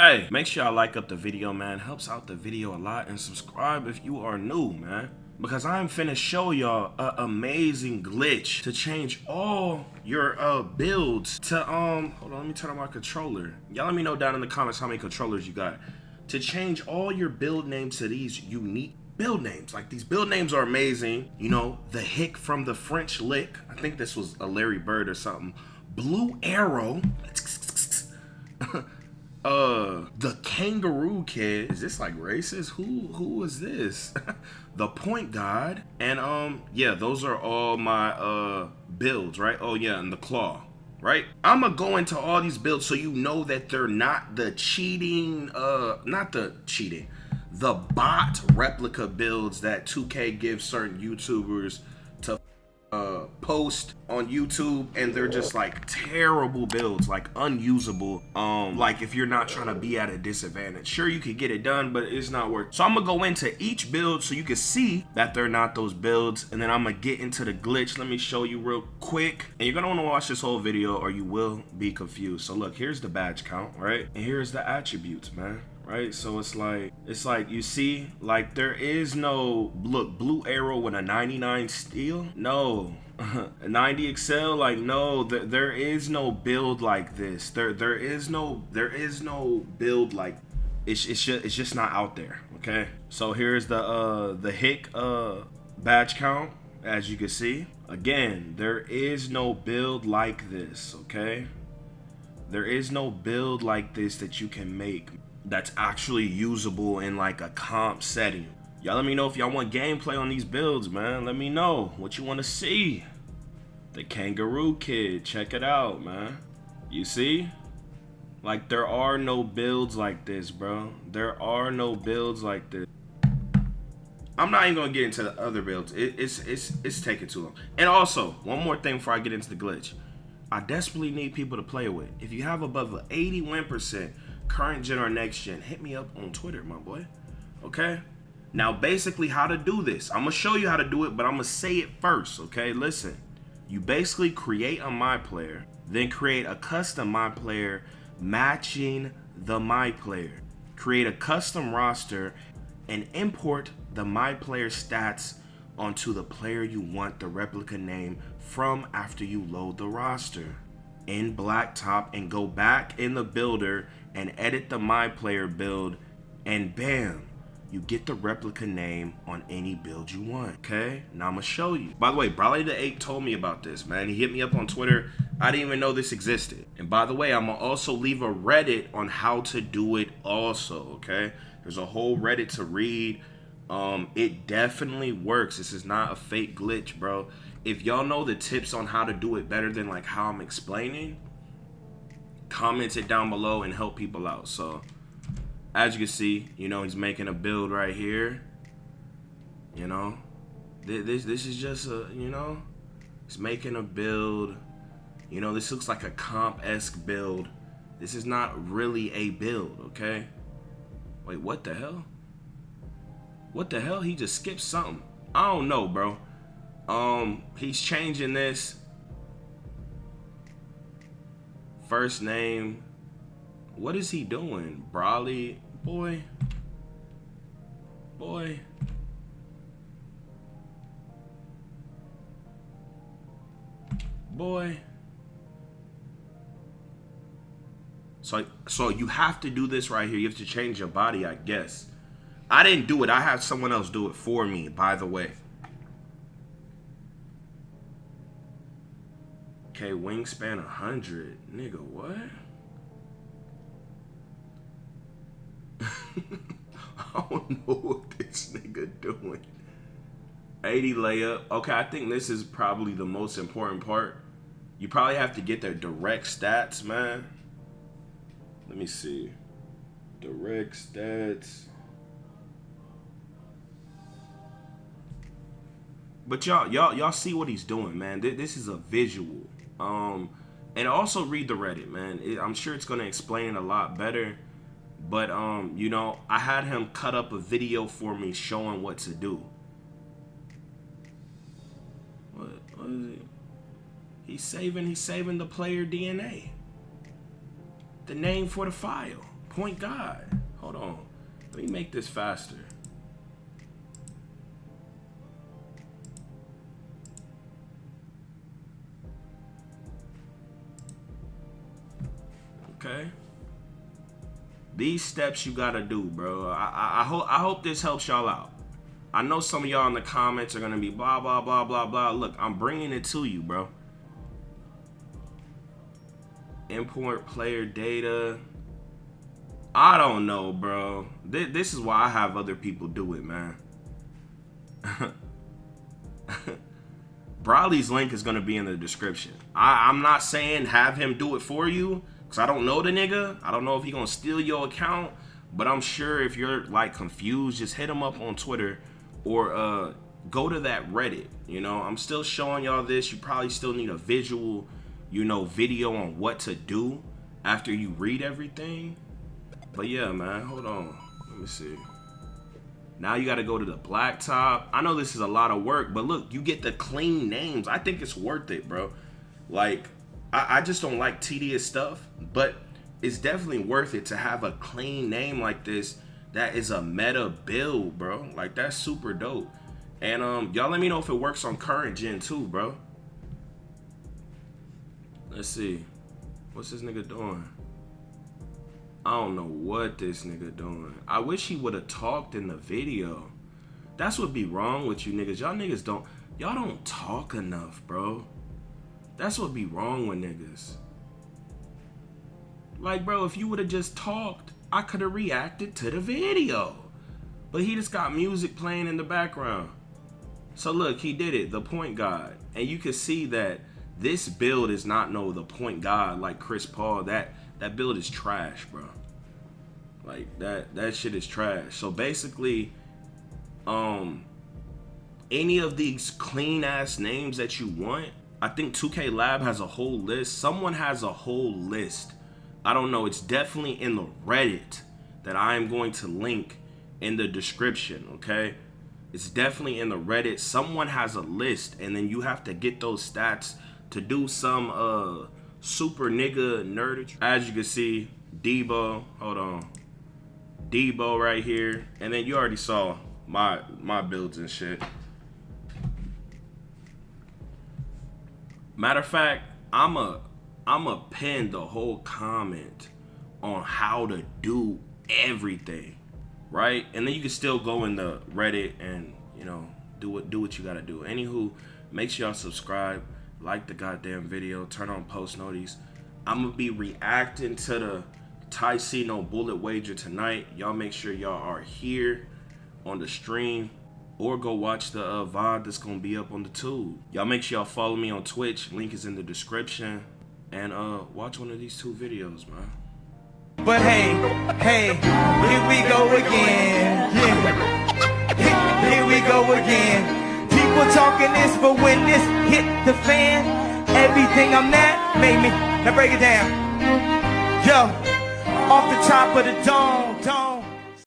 Hey, make sure y'all like up the video, man. Helps out the video a lot. And subscribe if you are new, man. Because I'm finna show y'all an amazing glitch to change all your builds to hold on, let me turn on my controller. Y'all let me know down in the comments how many controllers you got. To change all your build names to these unique build names. Like, these build names are amazing. You know, the hick from the French lick. I think this was a Larry Bird or something. Blue Arrow. The Kangaroo Kid. Is this like racist? Who is this? The Point God. And yeah, those are all my builds, right? Oh yeah, and the Claw, right? I'm gonna go into all these builds so you know that they're not the cheating, the bot replica builds that 2K gives certain YouTubers to post on YouTube, and they're just like terrible builds, like unusable. Like if you're not trying to be at a disadvantage, sure, you could get it done, but it's not worth it. So I'm gonna go into each build so you can see that they're not those builds, and then I'm gonna get into the glitch. Let me show you real quick, and you're gonna want to watch this whole video or you will be confused. So look, here's the badge count, right? And here's the attributes, man. Right, so it's like you see, like there is no, look, Blue Arrow with a 99 steel, no. A 90 excel, like no, there is no build like this. There is no build like, it's just not out there. Okay, so here's the hick badge count. As you can see, again, there is no build like this. Okay, there is no build like this that you can make that's actually usable in like a comp setting. Y'all let me know if y'all want gameplay on these builds, man. Let me know what you want to see. The Kangaroo Kid, check it out, man. You see? Like, there are no builds like this, bro. There are no builds like this. I'm not even gonna get into the other builds. It's taking too long. And also, one more thing before I get into the glitch. I desperately need people to play with. If you have above an 80 win percent, current gen or next gen, hit me up on Twitter, my boy. Okay, now basically how to do this, I'm gonna show you how to do it, but I'm gonna say it first. Okay, listen, you basically create a my player, then create a custom my player matching the my player, create a custom roster, and import the my player stats onto the player you want the replica name from after you load the roster in Blacktop, and go back in the builder and edit the my player build, and bam, you get the replica name on any build you want. Okay, now I'm gonna show you. By the way, Brawley the 8 told me about this, man. He hit me up on Twitter. I didn't even know this existed. And by the way, I'm gonna also leave a Reddit on how to do it also. Okay, there's a whole Reddit to read. It definitely works. This is not a fake glitch, bro. If y'all know the tips on how to do it better than like how I'm explaining, comment it down below and help people out. So as you can see, you know, he's making a build right here. You know, this is just a, you know, he's making a build. You know, this looks like a comp-esque build. This is not really a build. Okay, wait, what the hell? What the hell? He just skipped something. I don't know, bro. He's changing this. First name. What is he doing? Brawley, boy. Boy. Boy. So you have to do this right here. You have to change your body, I guess. I didn't do it. I had someone else do it for me, by the way. Okay, wingspan 100. Nigga, what? I don't know what this nigga doing. 80 layup. Okay, I think this is probably the most important part. You probably have to get their direct stats, man. Let me see. Direct stats. But y'all see what he's doing, man. This is a visual. And also read the Reddit, man. I'm sure it's gonna explain it a lot better. But you know, I had him cut up a video for me showing what to do. What is he? He's saving the player DNA. The name for the file. point guard. Hold on. Let me make this faster. Okay. These steps you gotta do, bro. I hope this helps y'all out. I know some of y'all in the comments are gonna be blah, blah, blah, blah, blah. Look, I'm bringing it to you, bro. Import player data. I don't know, bro. This is why I have other people do it, man. Brawley's link is gonna be in the description. I'm not saying have him do it for you, because I don't know the nigga. I don't know if he gonna steal your account, but I'm sure if you're like confused, just hit him up on Twitter or go to that Reddit. You know, I'm still showing y'all this. You probably still need a visual, you know, video on what to do after you read everything. But yeah, man, hold on. Let me see. Now you got to go to the blacktop. I know this is a lot of work, but look, you get the clean names. I think it's worth it, bro. Like, I just don't like tedious stuff, but it's definitely worth it to have a clean name like this that is a meta build, bro. Like, that's super dope. And y'all let me know if it works on current gen too, bro. Let's see. What's this nigga doing? I don't know what this nigga doing. I wish he would have talked in the video. That's what be wrong with you niggas. Y'all don't talk enough, bro. That's what be wrong with niggas. Like, bro, if you would have just talked, I could have reacted to the video. But he just got music playing in the background. So look, he did it, the point guard. And you can see that this build is not the point guard like Chris Paul. That build is trash, bro. Like, that shit is trash. So basically, any of these clean ass names that you want, I think 2K Lab has a whole list. Someone has a whole list. I don't know. It's definitely in the Reddit that I am going to link in the description, okay? It's definitely in the Reddit. Someone has a list, and then you have to get those stats to do some super nigga nerdage. As you can see, Debo, hold on. Debo right here. And then you already saw my builds and shit. Matter of fact, I'ma pin the whole comment on how to do everything, right? And then you can still go in the Reddit and, you know, do what you gotta do. Anywho, make sure y'all subscribe, like the goddamn video, turn on post notices. I'm gonna be reacting to the Tyceno bullet wager tonight. Y'all make sure y'all are here on the stream, or go watch the VOD that's gonna be up on the tube. Y'all make sure y'all follow me on Twitch. Link is in the description. And watch one of these 2 videos, man. But hey, here we go again. Yeah. Here we go again. People talking this, but when this hit the fan, everything I'm that made me. Now break it down. Yo, off the top of the dome.